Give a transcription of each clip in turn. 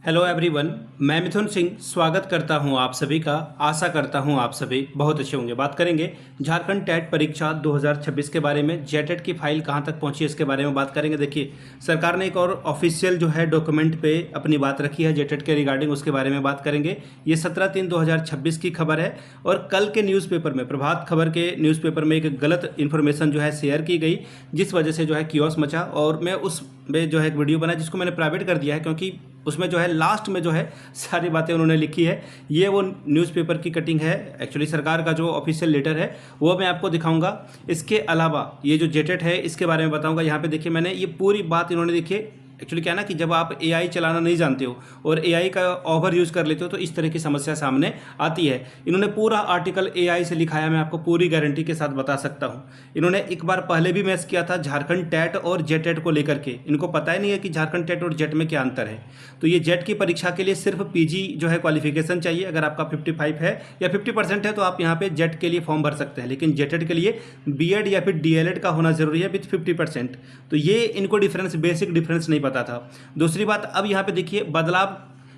Hello everyone, मैं मिथुन सिंह स्वागत करता हूं आप सभी का। आशा करता हूं आप सभी बहुत अच्छे होंगे। बात करेंगे झारखंड टेट परीक्षा 2026 के बारे में। जेटेट की फाइल कहां तक पहुंची है इसके बारे में बात करेंगे। देखिए, सरकार ने एक और ऑफिशियल जो है डॉक्यूमेंट पे अपनी बात रखी है जेटेट के रिगार्डिंग, उसके बारे में बात करेंगे। ये 17/3/2026 की खबर है और कल के न्यूज़पेपर में, प्रभात खबर के न्यूज़पेपर में एक गलत इन्फॉर्मेशन जो है शेयर की गई, जिस वजह से जो है कियोस मचा। और मैं उस में जो है एक वीडियो बना जिसको मैंने प्राइवेट कर दिया है, क्योंकि उसमें जो है लास्ट में जो है सारी बातें उन्होंने लिखी है। ये वो न्यूज़पेपर की कटिंग है, एक्चुअली सरकार का जो ऑफिशियल लेटर है वो मैं आपको दिखाऊंगा। इसके अलावा ये जो जेटेट है इसके बारे में बताऊंगा। यहाँ पे देखिए, मैंने ये पूरी बात इन्होंने देखिए, एक्चुअली क्या है ना कि जब आप एआई चलाना नहीं जानते हो और एआई का ओवर यूज़ कर लेते हो तो इस तरह की समस्या सामने आती है। इन्होंने पूरा आर्टिकल एआई से लिखा है, मैं आपको पूरी गारंटी के साथ बता सकता हूँ। इन्होंने एक बार पहले भी मैच किया था झारखंड टेट और जेटेट को लेकर के। इनको पता ही नहीं है कि झारखंड टेट और जेट में क्या अंतर है। तो ये जेट की परीक्षा के लिए सिर्फ पीजी जो है क्वालिफिकेशन चाहिए। अगर आपका 55 है या 50% है तो आप यहाँ पे जेट के लिए फॉर्म भर सकते हैं, लेकिन जेटेट के लिए बीएड या फिर डीएलएड का होना जरूरी है विथ 50%। तो ये इनको डिफरेंस, बेसिक डिफरेंस नहीं पता था। दूसरी बात, अब यहाँ पे देखिए बदलाव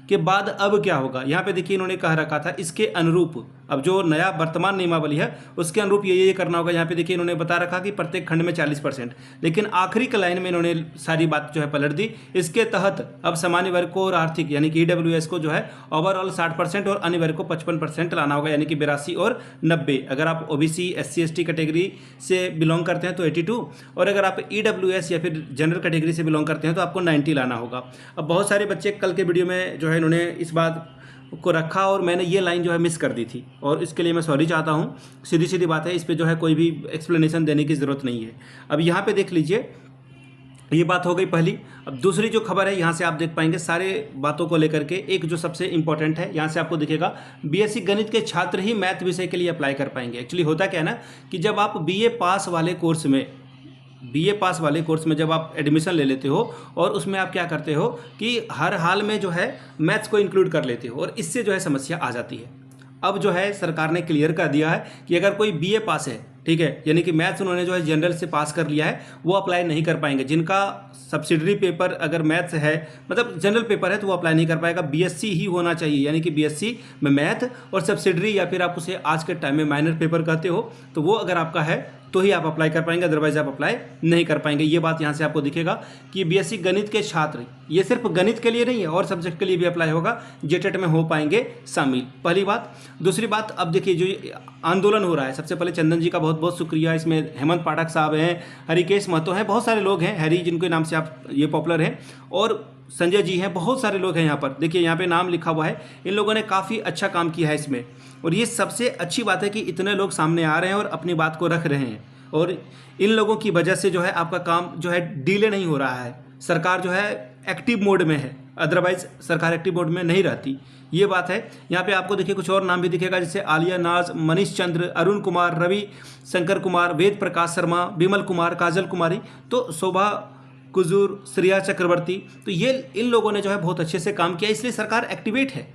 के बाद अब क्या होगा। यहाँ पे देखिए इन्होंने कह रखा था इसके अनुरूप, अब जो नया वर्तमान नियमावली है उसके अनुरूप ये करना होगा। यहाँ पे देखिए इन्होंने बता रखा कि प्रत्येक खंड में 40%, लेकिन आखिरी के लाइन में इन्होंने सारी बात जो है पलट दी। इसके तहत अब सामान्य वर्ग को और आर्थिक यानी कि ईडब्ल्यूएस को जो है ओवरऑल 60% और अन्य वर्ग को 55% लाना होगा, यानी कि 82 और 90। अगर आप ओबीसी SC ST कैटेगरी से बिलोंग करते हैं तो 82, और अगर आप ईडब्ल्यूएस या फिर जनरल कैटेगरी से बिलोंग करते हैं तो आपको 90 लाना होगा। अब बहुत सारे बच्चे कल के वीडियो में जो है इन्होंने इस बात को रखा और मैंने ये लाइन जो है मिस कर दी थी, और इसके लिए मैं सॉरी चाहता हूँ। सीधी सीधी बात है, इस पे जो है कोई भी एक्सप्लेनेशन देने की ज़रूरत नहीं है। अब यहाँ पे देख लीजिए, ये बात हो गई पहली। अब दूसरी जो खबर है यहाँ से आप देख पाएंगे सारे बातों को लेकर के, एक जो सबसे इंपॉर्टेंट है यहाँ से आपको दिखेगा, बीएससी गणित के छात्र ही मैथ विषय के लिए अप्लाई कर पाएंगे। एक्चुअली होता क्या है ना कि जब आप बीए पास वाले कोर्स में जब आप एडमिशन ले लेते हो और उसमें आप क्या करते हो कि हर हाल में जो है मैथ्स को इंक्लूड कर लेते हो, और इससे जो है समस्या आ जाती है। अब जो है सरकार ने क्लियर कर दिया है कि अगर कोई बीए पास है, ठीक है, यानी कि मैथ्स उन्होंने जो है जनरल से पास कर लिया है, वो अप्लाई नहीं कर पाएंगे। जिनका सब्सिडरी पेपर अगर मैथ्स है, मतलब जनरल पेपर है, तो वो अप्लाई नहीं कर पाएगा। बीएससी ही होना चाहिए, यानी कि बीएससी में मैथ और सब्सिडरी, या फिर आप उसे आज के टाइम में माइनर पेपर कहते हो, तो वो अगर आपका है तो ही आप अप्लाई कर पाएंगे, अदरवाइज आप अप्लाई नहीं कर पाएंगे। ये बात यहाँ से आपको दिखेगा कि बीएससी गणित के छात्र, ये सिर्फ गणित के लिए नहीं है और सब्जेक्ट के लिए भी अप्लाई होगा, जेटेट में हो पाएंगे शामिल। पहली बात। दूसरी बात, अब देखिए जो आंदोलन हो रहा है, सबसे पहले चंदन जी का बहुत बहुत शुक्रिया। इसमें हेमंत पाठक साहब हैं, हरिकेश महतो हैं, बहुत सारे लोग हैं, हैरी जिनके नाम से आप ये पॉपुलर हैं, और संजय जी हैं, बहुत सारे लोग हैं यहाँ पर। देखिए यहाँ पे नाम लिखा हुआ है, इन लोगों ने काफ़ी अच्छा काम किया है इसमें। और ये सबसे अच्छी बात है कि इतने लोग सामने आ रहे हैं और अपनी बात को रख रहे हैं, और इन लोगों की वजह से जो है आपका काम जो है डिले नहीं हो रहा है। सरकार जो है एक्टिव मोड में है, अदरवाइज सरकार एक्टिव मोड में नहीं रहती। ये बात है। यहाँ पे आपको देखिए कुछ और नाम भी दिखेगा, जैसे आलिया नाज, मनीष चंद्र, अरुण कुमार, रवि शंकर कुमार, वेद प्रकाश शर्मा, विमल कुमार, काजल कुमारी, तो शोभा कुजूर, श्रेया चक्रवर्ती। तो ये इन लोगों ने जो है बहुत अच्छे से काम किया, इसलिए सरकार एक्टिवेट है।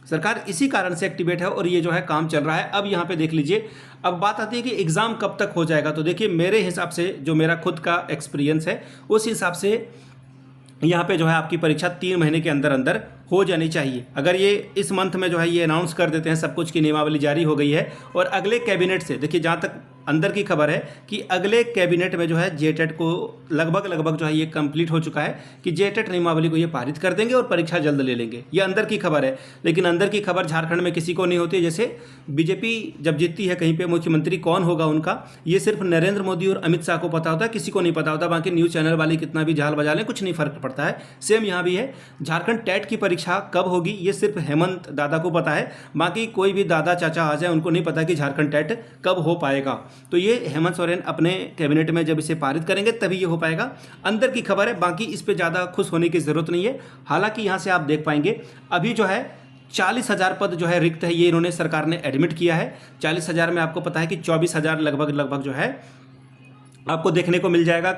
सरकार इसी कारण से एक्टिवेट है और ये जो है काम चल रहा है। अब यहाँ पे देख लीजिए, अब बात आती है कि एग्ज़ाम कब तक हो जाएगा। तो देखिए मेरे हिसाब से, जो मेरा खुद का एक्सपीरियंस है, उस हिसाब से यहाँ पे जो है आपकी परीक्षा 3 महीने के अंदर अंदर हो जानी चाहिए। अगर ये इस मंथ में जो है ये अनाउंस कर देते हैं सब कुछ की नियमावली जारी हो गई है, और अगले कैबिनेट से, देखिए जहाँ तक अंदर की खबर है कि अगले कैबिनेट में जो है जेटेट को लगभग जो है ये कंप्लीट हो चुका है कि जेटेट नियमावली को ये पारित कर देंगे और परीक्षा जल्द ले लेंगे। ये अंदर की खबर है, लेकिन अंदर की खबर झारखंड में किसी को नहीं होती है। जैसे बीजेपी जब जीतती है कहीं पे, मुख्यमंत्री कौन होगा उनका, ये सिर्फ नरेंद्र मोदी और अमित शाह को पता होता है, किसी को नहीं पता होता। बाकी न्यूज़ चैनल वाले कितना भी झाल बजा लें, कुछ नहीं फर्क पड़ता है। सेम यहाँ भी है, झारखंड टेट की परीक्षा कब होगी ये सिर्फ हेमंत दादा को पता है, बाकी कोई भी दादा चाचा आ जाए उनको नहीं पता कि झारखंड टेट कब हो पाएगा। तो ये हेमंत सोरेन अपने कैबिनेट में जब इसे पारित करेंगे तभी ये हो पाएगा। अंदर की खबर है, बाकी इस पे ज़्यादा खुश होने की ज़रूरत नहीं है। हालांकि यहाँ से आप देख पाएंगे अभी जो है 40,000 पद जो है रिक्त है, ये इन्होंने सरकार ने एडमिट किया है। 40,000 में आपको पता है कि 24,000 लगभग जो है आपको देखने को मिल जाएगा।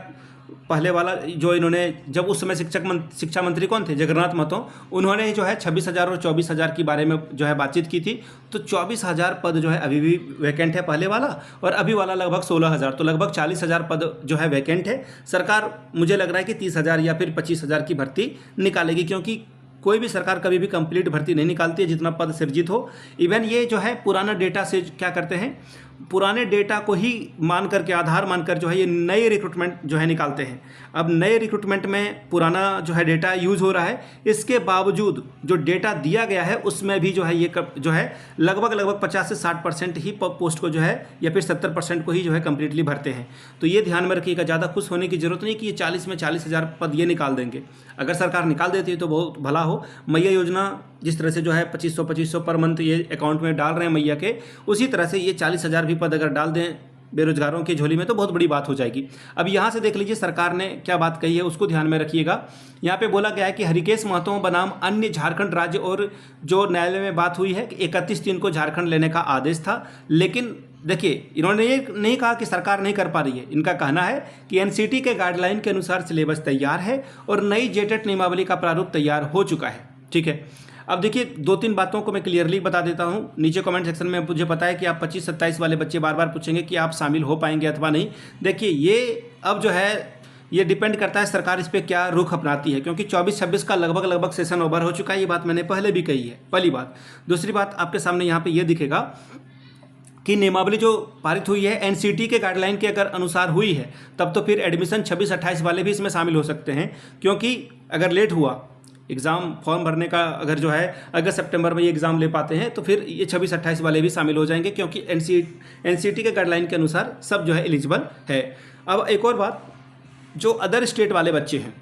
पहले वाला जो इन्होंने, जब उस समय शिक्षा मंत्री कौन थे, जगन्नाथ महतो, उन्होंने जो है 26,000 और 24,000 के बारे में जो है बातचीत की थी। तो 24,000 पद जो है अभी भी वैकेंट है पहले वाला, और अभी वाला लगभग 16,000, तो लगभग 40,000 पद जो है वैकेंट है। सरकार मुझे लग रहा है कि 30,000 या फिर 25,000 की भर्ती निकालेगी, क्योंकि कोई भी सरकार कभी भी कंप्लीट भर्ती नहीं निकालती है जितना पद सृजित हो। इवन ये जो है पुराना डेटा से क्या करते हैं, पुराने डेटा को ही मान करके, आधार मानकर जो है ये नए रिक्रूटमेंट जो है निकालते हैं। अब नए रिक्रूटमेंट में पुराना जो है डेटा यूज़ हो रहा है, इसके बावजूद जो डेटा दिया गया है उसमें भी जो है ये जो है लगभग 50 से 60% ही पोस्ट को जो है, या फिर 70% को ही जो है कंप्लीटली भरते हैं। तो ये ध्यान में रखिएगा, ज़्यादा खुश होने की जरूरत नहीं कि ये 40 में 40,000 पद ये निकाल देंगे। अगर सरकार निकाल देती है तो बहुत भला हो। मैया योजना जिस तरह से जो है 2500 पर मंथ ये अकाउंट में डाल रहे हैं मैया के, उसी तरह से ये 40,000 भी पद अगर डाल दें बेरोजगारों की झोली में तो बहुत बड़ी बात हो जाएगी। अब यहाँ से देख लीजिए सरकार ने क्या बात कही है, उसको ध्यान में रखिएगा। यहाँ पे बोला गया है कि हरिकेश महतो बनाम अन्य झारखंड राज्य, और जो न्यायालय में बात हुई है कि 31/3 को झारखंड लेने का आदेश था। लेकिन देखिए, इन्होंने ये नहीं कहा कि सरकार नहीं कर पा रही है। इनका कहना है कि एनसीटी के गाइडलाइन के अनुसार सिलेबस तैयार है और नई जेटेट नियमावली का प्रारूप तैयार हो चुका है। ठीक है, अब देखिए 2-3 बातों को मैं क्लियरली बता देता हूं। नीचे कमेंट सेक्शन में मुझे पता है कि आप 25-27 वाले बच्चे बार बार पूछेंगे कि आप शामिल हो पाएंगे अथवा नहीं। देखिए, ये अब जो है ये डिपेंड करता है सरकार इस पर क्या रुख अपनाती है, क्योंकि 24-26 का लगभग सेशन ओवर हो चुका है। ये बात मैंने पहले भी कही है, पहली बात। दूसरी बात आपके सामने यहाँ पे ये दिखेगा कि नियमावली जो पारित हुई है एनसीटी के गाइडलाइन के अगर अनुसार हुई है, तब तो फिर एडमिशन 26-28 वाले भी इसमें शामिल हो सकते हैं। क्योंकि अगर लेट हुआ एग्ज़ाम फॉर्म भरने का, अगर जो है अगस्त सितंबर में ये एग्ज़ाम ले पाते हैं तो फिर ये 26-28 वाले भी शामिल हो जाएंगे, क्योंकि एनसीटी के गाइडलाइन के अनुसार सब जो है एलिजिबल है। अब एक और बात, जो अदर स्टेट वाले बच्चे हैं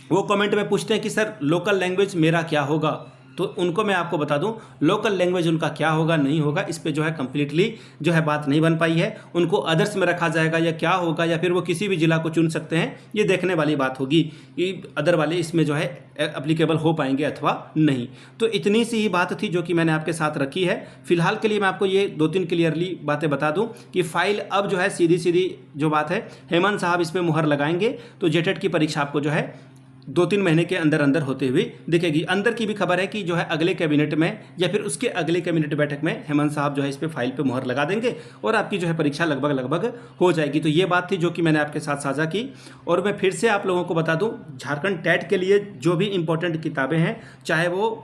वो कमेंट में पूछते हैं कि सर लोकल लैंग्वेज मेरा क्या होगा, तो उनको मैं आपको बता दूं लोकल लैंग्वेज उनका क्या होगा नहीं होगा इस पे जो है कम्प्लीटली जो है बात नहीं बन पाई है। उनको अदर्स में रखा जाएगा या क्या होगा, या फिर वो किसी भी जिला को चुन सकते हैं, ये देखने वाली बात होगी कि अदर वाले इसमें जो है एप्लीकेबल हो पाएंगे अथवा नहीं। तो इतनी सी ही बात थी जो कि मैंने आपके साथ रखी है। फिलहाल के लिए मैं आपको ये 2-3 क्लियरली बातें बता दूं कि फाइल अब जो है सीधी जो बात है हेमंत साहब इस पर मुहर लगाएंगे, तो जेटेट की परीक्षा आपको जो है 2-3 महीने के अंदर होते हुए दिखेगी। अंदर की भी खबर है कि जो है अगले कैबिनेट में या फिर उसके अगले कैबिनेट बैठक में हेमंत साहब जो है इस पे फाइल पे मुहर लगा देंगे और आपकी जो है परीक्षा लगभग हो जाएगी। तो ये बात थी जो कि मैंने आपके साथ साझा की। और मैं फिर से आप लोगों को बता दूं, झारखंड टेट के लिए जो भी इंपॉर्टेंट किताबें हैं, चाहे वो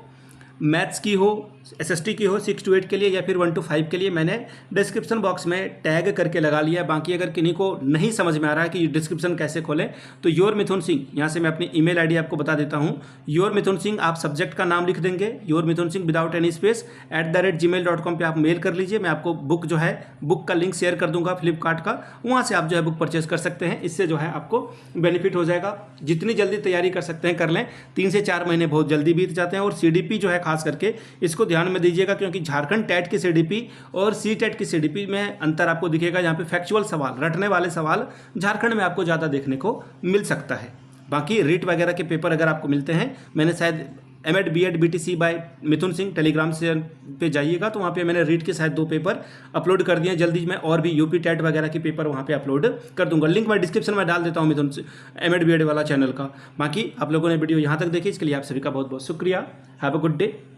मैथ्स की हो, एसएसटी की हो 6 to 8 के लिए या फिर 1 to 5 के लिए, मैंने डिस्क्रिप्शन बॉक्स में टैग करके लगा लिया है। बाकी अगर किन्हीं को नहीं समझ में आ रहा है कि डिस्क्रिप्शन कैसे खोलें, तो योर मिथुन सिंह, यहाँ से मैं अपनी ईमेल आईडी आपको बता देता हूँ। योर मिथुन सिंह, आप सब्जेक्ट का नाम लिख देंगे your Mithun Singh without any space @gmail.com पे आप मेल कर लीजिए। मैं आपको बुक जो है बुक का लिंक शेयर कर दूंगा फ्लिपकार्ट का, वहाँ से आप जो है बुक परचेज कर सकते हैं। इससे जो है आपको बेनिफिट हो जाएगा। जितनी जल्दी तैयारी कर सकते हैं कर लें, 3 से 4 महीने बहुत जल्दी बीत जाते हैं। और CDP जो है खास करके इसको ध्यान में दीजिएगा, क्योंकि झारखंड टेट की CDP और CTET की CDP में अंतर आपको दिखेगा। यहाँ पे फैक्चुअल सवाल, रटने वाले सवाल झारखंड में आपको ज़्यादा देखने को मिल सकता है। बाकी रीट वगैरह के पेपर अगर आपको मिलते हैं, मैंने शायद M.Ed B.Ed BTC बाय मिथुन सिंह टेलीग्राम से पे जाइएगा तो वहाँ पे मैंने रीट के शायद 2 पेपर अपलोड कर दिए हैं। जल्दी मैं और भी UP टेट वगैरह के पेपर वहाँ पे अपलोड कर दूंगा। लिंक मैं डिस्क्रिप्शन में डाल देता हूँ मिथुन M.Ed B.Ed वाला चैनल का। बाकी आप लोगों ने वीडियो यहाँ तक देखी, इसके लिए आप सभी का बहुत बहुत शुक्रिया। Have a good day.